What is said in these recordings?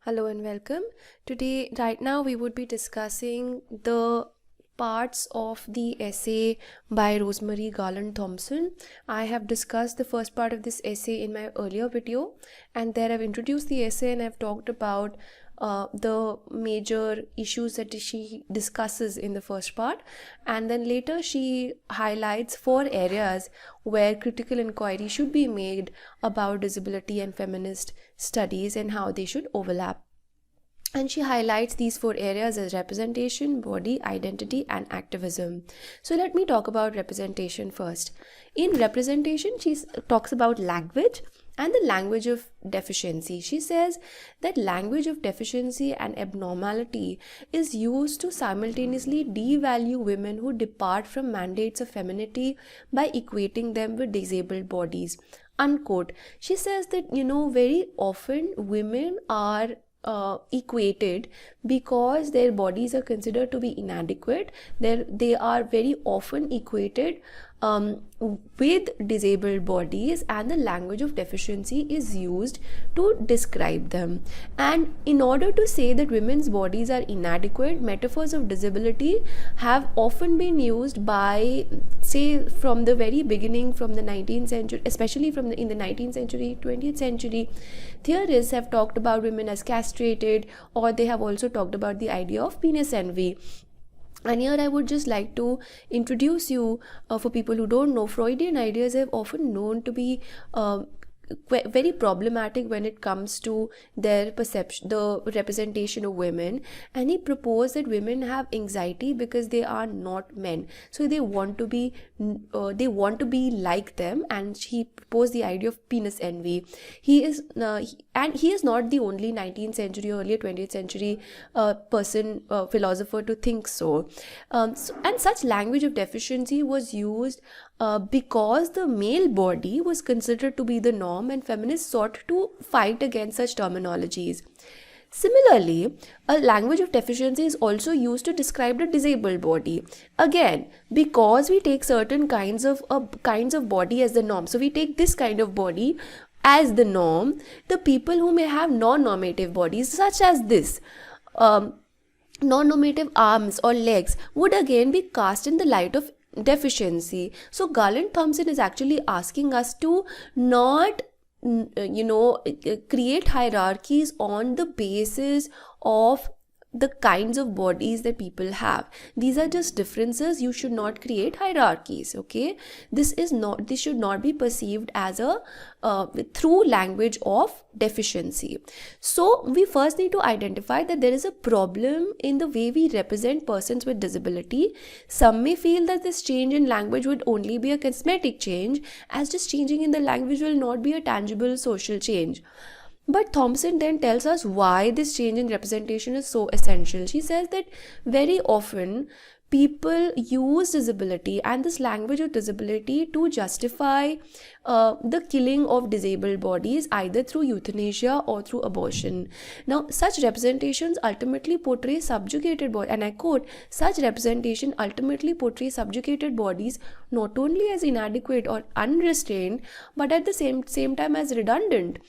Hello and welcome. Right now, we would be discussing the parts of the essay by Rosemary, Garland, Thomson. I have discussed the first part of this essay in my earlier video, and there I've introduced the essay and I've talked about the major issues that she discusses in the first part, and then later she highlights 4 areas where critical inquiry should be made about disability and feminist studies and how they should overlap. And she highlights these 4 areas as representation, body, identity, and activism. So let me talk about representation first. In representation, she talks about language and the language of deficiency. She says that language of deficiency and abnormality is used to simultaneously devalue women who depart from mandates of femininity by equating them with disabled bodies. Unquote. She says that, very often women are equated because their bodies are considered to be inadequate. They are very often equated with disabled bodies, and the language of deficiency is used to describe them. And in order to say that women's bodies are inadequate, metaphors of disability have often been used by, say, from the very beginning, from the 19th century, especially in the 19th century, 20th century. Theorists have talked about women as castrated, or they have also talked about the idea of penis envy. And here I would just like to introduce you, for people who don't know, Freudian ideas have often known to be very problematic when it comes to their perception, the representation of women. And he proposed that women have anxiety because they are not men, so they want to be like them, and he proposed the idea of penis envy. He is not the only 19th century or earlier 20th century philosopher to think so. And such language of deficiency was used because the male body was considered to be the norm, and feminists sought to fight against such terminologies. Similarly, a language of deficiency is also used to describe the disabled body. Again, because we take certain kinds of body as the norm. So we take this kind of body as the norm. The people who may have non-normative bodies, such as this, non-normative arms or legs, would again be cast in the light of deficiency. So Garland Thomson is actually asking us to not create hierarchies on the basis of the kinds of bodies that people have. These are just differences. You should not create hierarchies. Okay, this should not be perceived as a through language of deficiency. So we first need to identify that there is a problem in the way we represent persons with disability. Some may feel that this change in language would only be a cosmetic change, as just changing in the language will not be a tangible social change. But Thomson then tells us why this change in representation is so essential. She says that very often people use disability and this language of disability to justify the killing of disabled bodies, either through euthanasia or through abortion. Now, such representations ultimately portray subjugated bodies, and I quote, such representation ultimately portrays subjugated bodies not only as inadequate or unrestrained, but at the same time as redundant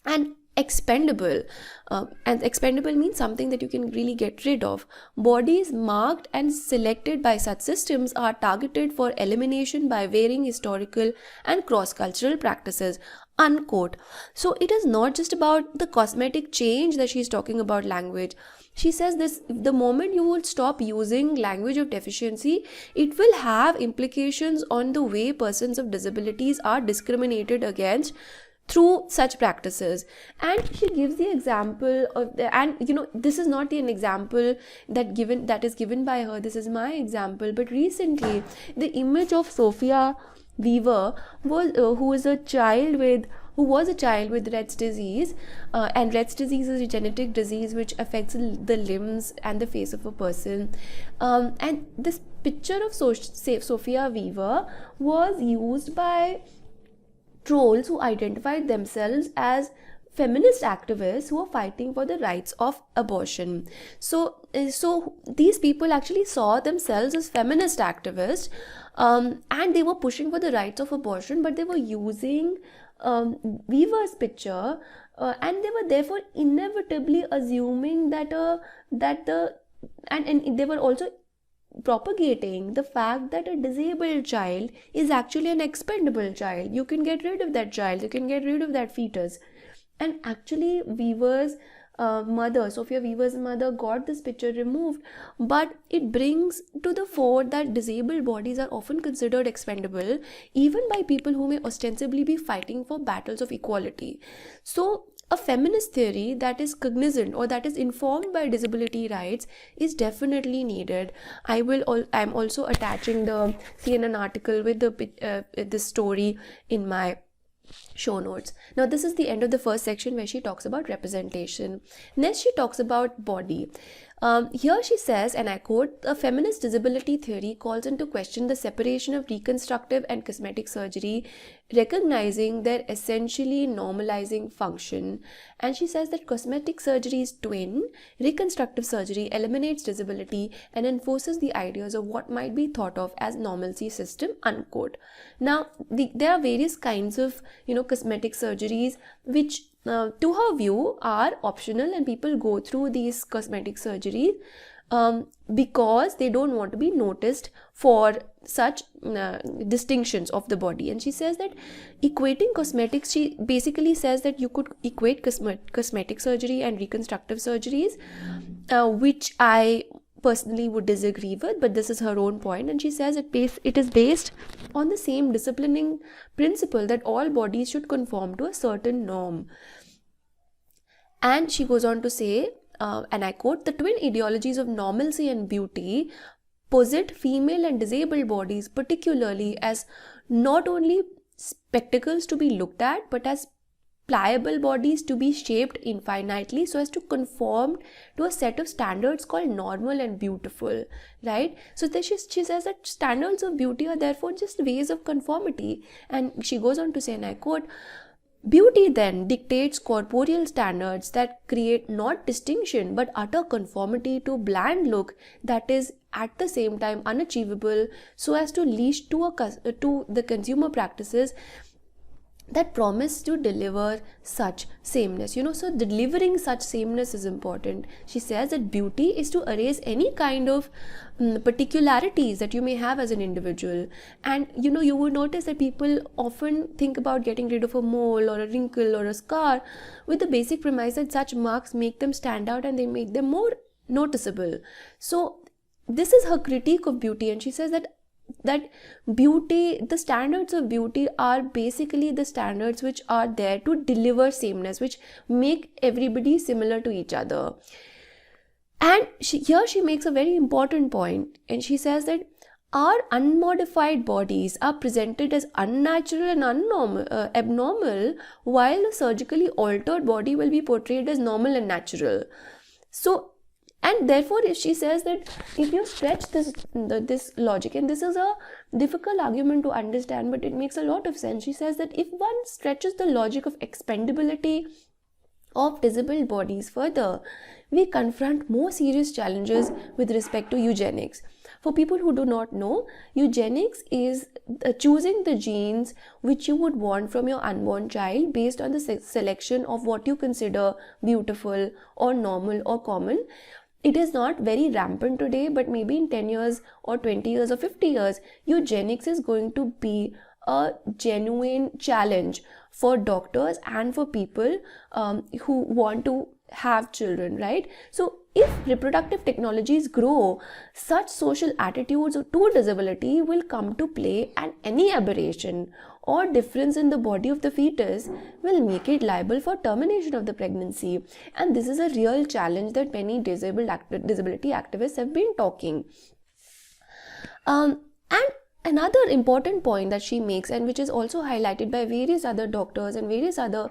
and expendable. And expendable means something that you can really get rid of. Bodies marked and selected by such systems are targeted for elimination by varying historical and cross-cultural practices. Unquote. So it is not just about the cosmetic change that she's talking about language. She says this: the moment you will stop using language of deficiency, it will have implications on the way persons of disabilities are discriminated against through such practices. And she gives the example of this is not an example that is given by her, this is my example. But recently the image of Sophia Weaver who was a child with Rett's disease, and Rett's disease is a genetic disease which affects the limbs and the face of a person, and this picture of Sophia Weaver was used by trolls who identified themselves as feminist activists who are fighting for the rights of abortion. So these people actually saw themselves as feminist activists, and they were pushing for the rights of abortion, but they were using weaver's picture, and they were therefore inevitably assuming that and they were also propagating the fact that a disabled child is actually an expendable child. You can get rid of that child, you can get rid of that fetus. And actually Weaver's mother, Sophia Weaver's mother, got this picture removed, but it brings to the fore that disabled bodies are often considered expendable even by people who may ostensibly be fighting for battles of equality. So a feminist theory that is cognizant or that is informed by disability rights is definitely needed. I'm also attaching the CNN article with this story in my show notes. Now this is the end of the first section where she talks about representation. Next she talks about body. Here she says, and I quote, "A feminist disability theory calls into question the separation of reconstructive and cosmetic surgery, recognizing their essentially normalizing function." And she says that cosmetic surgery is twin, reconstructive surgery eliminates disability and enforces the ideas of what might be thought of as normalcy system, unquote. Now there are various kinds of cosmetic surgeries which to her view are optional, and people go through these cosmetic surgeries because they don't want to be noticed for such distinctions of the body. And she says that equating cosmetics, she basically says that you could equate cosmetic surgery and reconstructive surgeries, which I personally would disagree with, but this is her own point. And she says it is based on the same disciplining principle that all bodies should conform to a certain norm. And she goes on to say, and I quote, "The twin ideologies of normalcy and beauty posit female and disabled bodies particularly as not only spectacles to be looked at, but as pliable bodies to be shaped infinitely so as to conform to a set of standards called normal and beautiful," right? So she says that standards of beauty are therefore just ways of conformity. And she goes on to say, and I quote, "Beauty then dictates corporeal standards that create not distinction but utter conformity to bland look that is at the same time unachievable, so as to leash to the consumer practices that promise to deliver such sameness." So delivering such sameness is important. She says that beauty is to erase any kind of particularities that you may have as an individual. And you would notice that people often think about getting rid of a mole or a wrinkle or a scar with the basic premise that such marks make them stand out and they make them more noticeable. So this is her critique of beauty, and she says that beauty, the standards of beauty are basically the standards which are there to deliver sameness, which make everybody similar to each other. And here she makes a very important point, and she says that our unmodified bodies are presented as unnatural and abnormal, while a surgically altered body will be portrayed as normal and natural. So, and therefore, if she says that if you stretch this logic, and this is a difficult argument to understand, but it makes a lot of sense. She says that if one stretches the logic of expendability of disabled bodies further, we confront more serious challenges with respect to eugenics. For people who do not know, eugenics is choosing the genes which you would want from your unborn child based on the selection of what you consider beautiful or normal or common. It is not very rampant today, but maybe in 10 years or 20 years or 50 years, eugenics is going to be a genuine challenge for doctors and for people who want to have children, right? So if reproductive technologies grow, such social attitudes to disability will come to play, and any aberration or difference in the body of the fetus will make it liable for termination of the pregnancy. And this is a real challenge that many disability activists have been talking. And another important point that she makes, and which is also highlighted by various other doctors and various other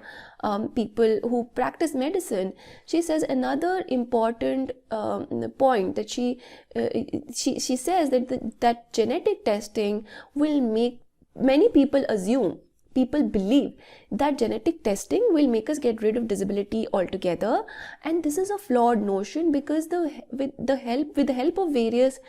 people who practice medicine, she says another important point that she says that genetic testing will make many people believe that genetic testing will make us get rid of disability altogether. And this is a flawed notion, because with the help of various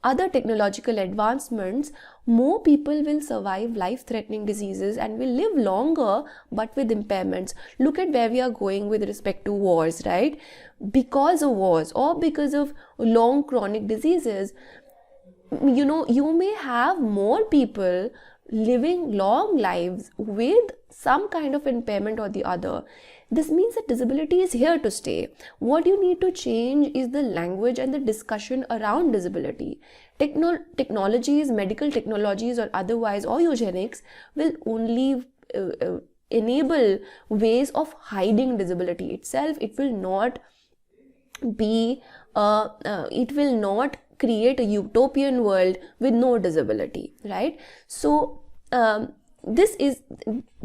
other technological advancements, more people will survive life-threatening diseases and will live longer but with impairments. Look at where we are going with respect to wars, right? Because of wars or because of long chronic diseases, you may have more people living long lives with some kind of impairment or the other. This means that disability is here to stay. What you need to change is the language and the discussion around disability. Technologies, medical technologies or otherwise, or eugenics will only enable ways of hiding disability itself. It will not create a utopian world with no disability, right? So this is,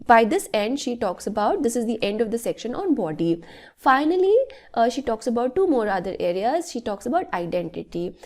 by this end, she talks about, this is the end of the section on body. Finally, she talks about two more other areas. She talks about identity.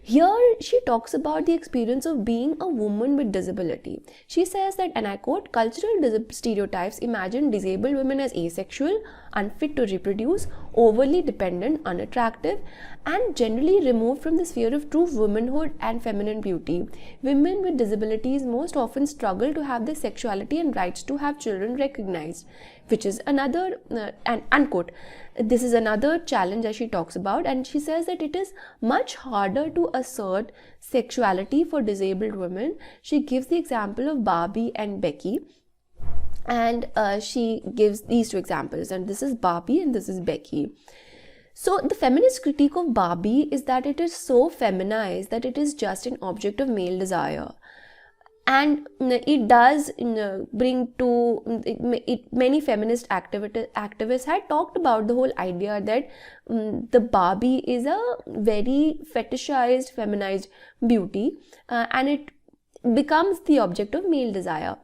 Here she talks about the experience of being a woman with disability. She says that, and I quote, cultural stereotypes imagine disabled women as asexual, unfit to reproduce, overly dependent, unattractive, and generally removed from the sphere of true womanhood and feminine beauty. Women with disabilities most often struggle to have their sexuality and rights to have children recognized, which is another, and unquote, this is another challenge that she talks about. And she says that it is much harder to assert sexuality for disabled women. She gives the example of Barbie and Becky, and she gives these two examples, and this is Barbie and this is Becky. So the feminist critique of Barbie is that it is so feminized that it is just an object of male desire. And it does bring to many feminist activists had talked about the whole idea that the Barbie is a very fetishized, feminized beauty, and it becomes the object of male desire.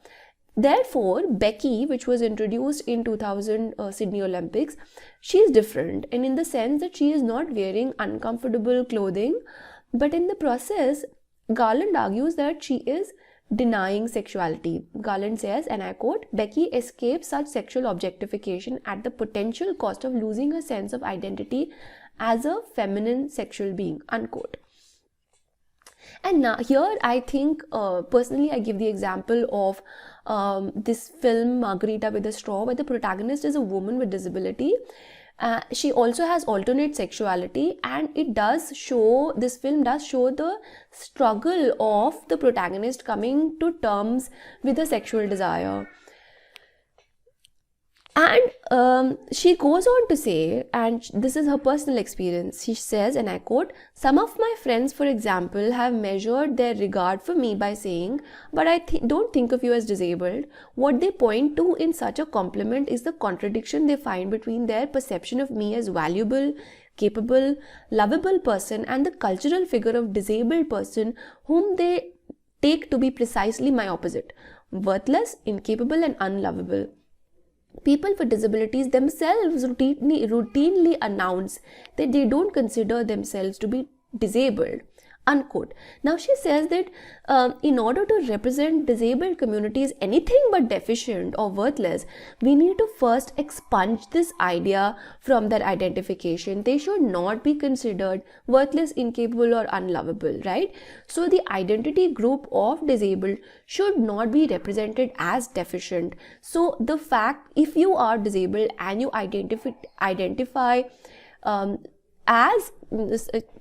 Therefore, Becky, which was introduced in 2000 Sydney Olympics, she is different, and in the sense that she is not wearing uncomfortable clothing, but in the process, Garland argues that she is denying sexuality. Garland says, and I quote, Becky escapes such sexual objectification at the potential cost of losing her sense of identity as a feminine sexual being, unquote. And now here I think personally I give the example of this film Margarita with a Straw, where the protagonist is a woman with disability. She also has alternate sexuality, and this film does show the struggle of the protagonist coming to terms with her sexual desire. And she goes on to say, and this is her personal experience, she says, and I quote, some of my friends, for example, have measured their regard for me by saying, but I don't think of you as disabled. What they point to in such a compliment is the contradiction they find between their perception of me as valuable, capable, lovable person and the cultural figure of disabled person whom they take to be precisely my opposite, worthless, incapable and unlovable. People with disabilities themselves routinely announce that they don't consider themselves to be disabled, unquote. Now she says that in order to represent disabled communities anything but deficient or worthless, we need to first expunge this idea from their identification. They should not be considered worthless, incapable or unlovable, right? So the identity group of disabled should not be represented as deficient. So the fact, if you are disabled and you identify as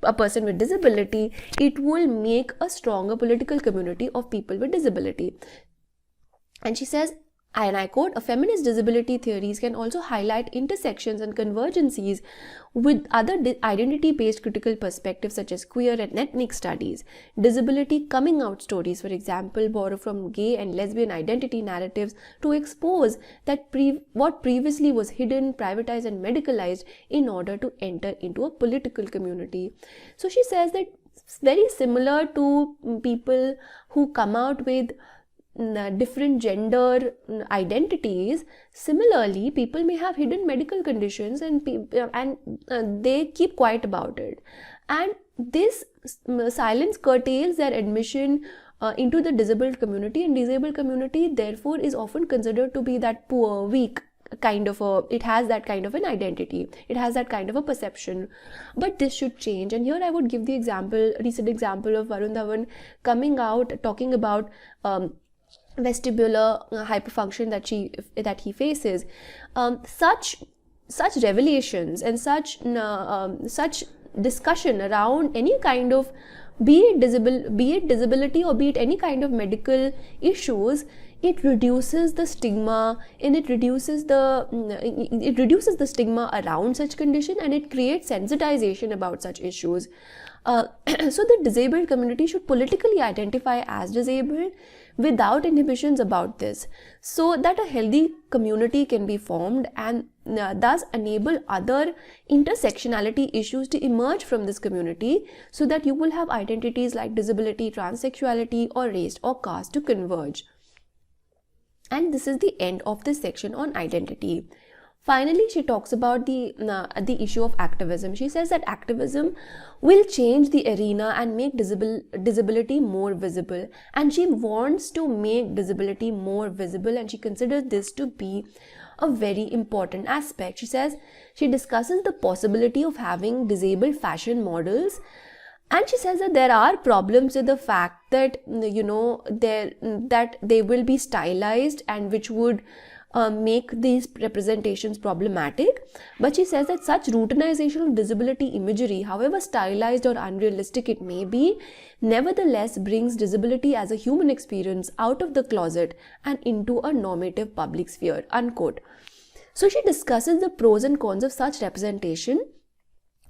a person with disability, it will make a stronger political community of people with disability. And she says, and I quote, a feminist disability theories can also highlight intersections and convergencies with other identity-based critical perspectives such as queer and ethnic studies. Disability coming out stories, for example, borrow from gay and lesbian identity narratives to expose that what previously was hidden, privatized and medicalized in order to enter into a political community. So she says that it's very similar to people who come out with different gender identities. Similarly, people may have hidden medical conditions and they keep quiet about it, and this silence curtails their admission into the disabled community, and disabled community therefore is often considered to be that poor, weak it has that kind of an identity, it has that kind of a perception. But this should change. And here I would give the recent example of Varun Dhawan coming out talking about vestibular hyperfunction that he faces. Such revelations and such discussion around any kind of, be it disability or be it any kind of medical issues, it reduces the stigma, and it reduces the stigma around such condition, and it creates sensitization about such issues. So the disabled community should politically identify as disabled without inhibitions about this, so that a healthy community can be formed, and thus enable other intersectionality issues to emerge from this community, so that you will have identities like disability, transsexuality, or race or caste to converge. And this is the end of this section on identity. Finally, she talks about the issue of activism. She says that activism will change the arena and make disability more visible. And she wants to make disability more visible, and she considers this to be a very important aspect. She says she discusses the possibility of having disabled fashion models. And she says that there are problems with the fact that, that they will be stylized, and which would make these representations problematic. But she says that such routinization of disability imagery, however stylized or unrealistic it may be, nevertheless brings disability as a human experience out of the closet and into a normative public sphere, unquote. So she discusses the pros and cons of such representation,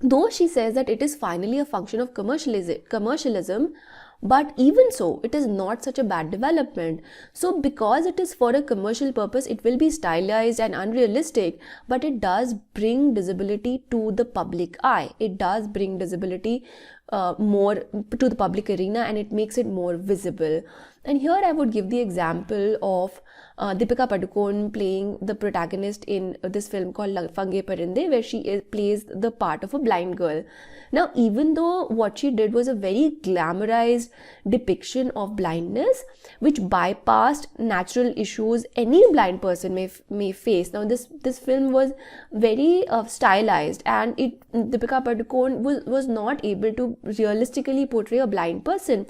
though she says that it is finally a function of commercialism. But even so, it is not such a bad development. So because it is for a commercial purpose, it will be stylized and unrealistic, but it does bring disability to the public eye. It does bring disability more to the public arena, and it makes it more visible. And here I would give the example of Deepika Padukone playing the protagonist in this film called Fange Parinde, where she plays the part of a blind girl. Now, even though what she did was a very glamorized depiction of blindness, which bypassed natural issues any blind person may face. Now, this film was very stylized, and Deepika Padukone was not able to realistically portray a blind person.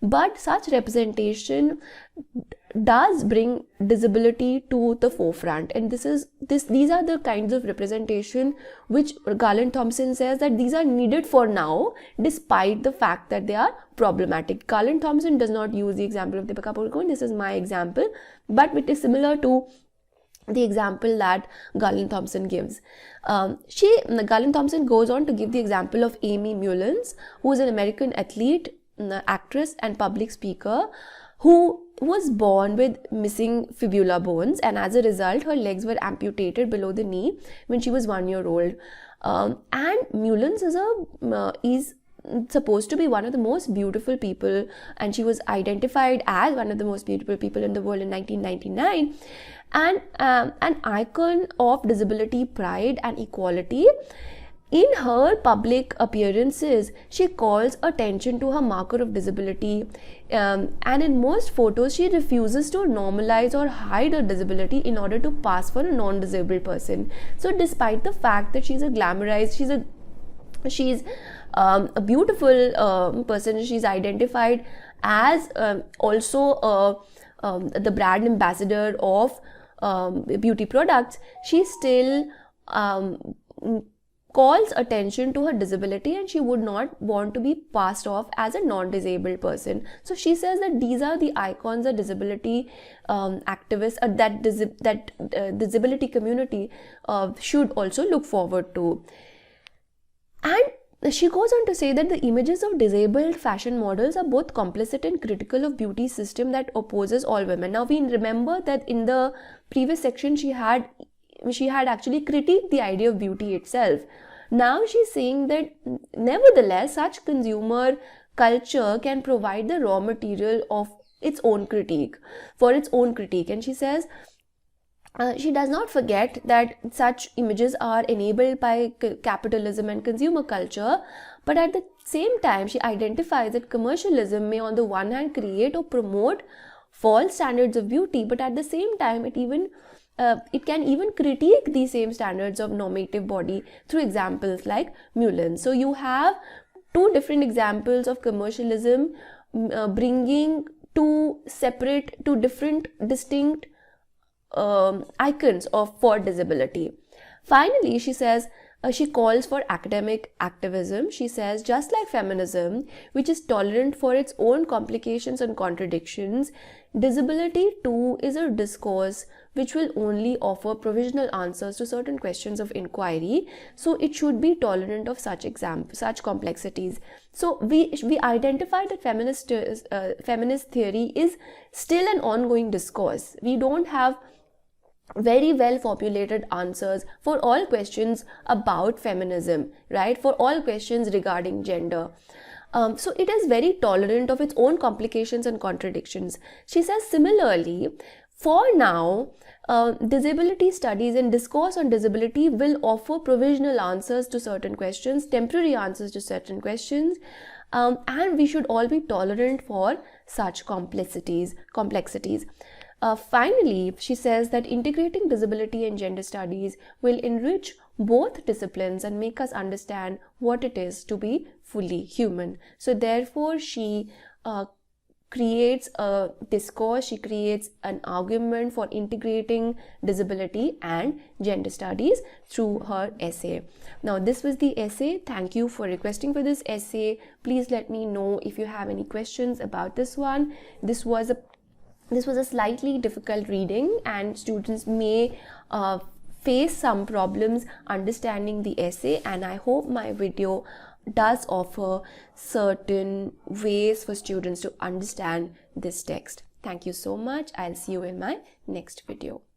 But such representation does bring disability to the forefront, and these are the kinds of representation which Garland Thomson says that these are needed for now, despite the fact that they are problematic. Garland Thomson does not use the example of Deepika Padukone. This is my example, but it is similar to the example that Garland Thomson gives. Garland Thomson goes on to give the example of Amy Mullins, who is an American athlete, actress, and public speaker, who was born with missing fibula bones, and as a result her legs were amputated below the knee when she was 1 year old. And Mullins is supposed to be one of the most beautiful people, and she was identified as one of the most beautiful people in the world in 1999, and an icon of disability pride and equality. In her public appearances, she calls attention to her marker of disability, and in most photos, she refuses to normalize or hide her disability in order to pass for a non-disabled person. So, despite the fact that she's a beautiful person, she's identified as also the brand ambassador of beauty products, she still calls attention to her disability, and she would not want to be passed off as a non-disabled person. So she says that these are the icons that disability activists, that disability community should also look forward to. And she goes on to say that the images of disabled fashion models are both complicit and critical of beauty system that opposes all women. Now, we remember that in the previous section she had actually critiqued the idea of beauty itself. Now she's saying that nevertheless such consumer culture can provide the raw material of its own critique, and she says she does not forget that such images are enabled by capitalism and consumer culture, but at the same time she identifies that commercialism may on the one hand create or promote false standards of beauty, but at the same time it even it can even critique the same standards of normative body through examples like Mullen. So you have two different examples of commercialism bringing two different distinct icons for disability. Finally, she says, she calls for academic activism. She says, just like feminism, which is tolerant for its own complications and contradictions, disability too is a discourse which will only offer provisional answers to certain questions of inquiry. So it should be tolerant of such complexities. So we identify that feminist theory is still an ongoing discourse. We don't have very well formulated answers for all questions about feminism, right? For all questions regarding gender. So it is very tolerant of its own complications and contradictions. She says, similarly, for now, disability studies and discourse on disability will offer provisional answers to certain questions, temporary answers to certain questions, and we should all be tolerant for such complexities. Finally, she says that integrating disability and gender studies will enrich both disciplines and make us understand what it is to be fully human. So therefore, she creates a discourse, she creates an argument for integrating disability and gender studies through her essay. Now, this was the essay. Thank you for requesting for this essay. Please let me know if you have any questions about this one. This was a slightly difficult reading, and students may face some problems understanding the essay, and I hope my video does offer certain ways for students to understand this text. Thank you so much. I'll see you in my next video.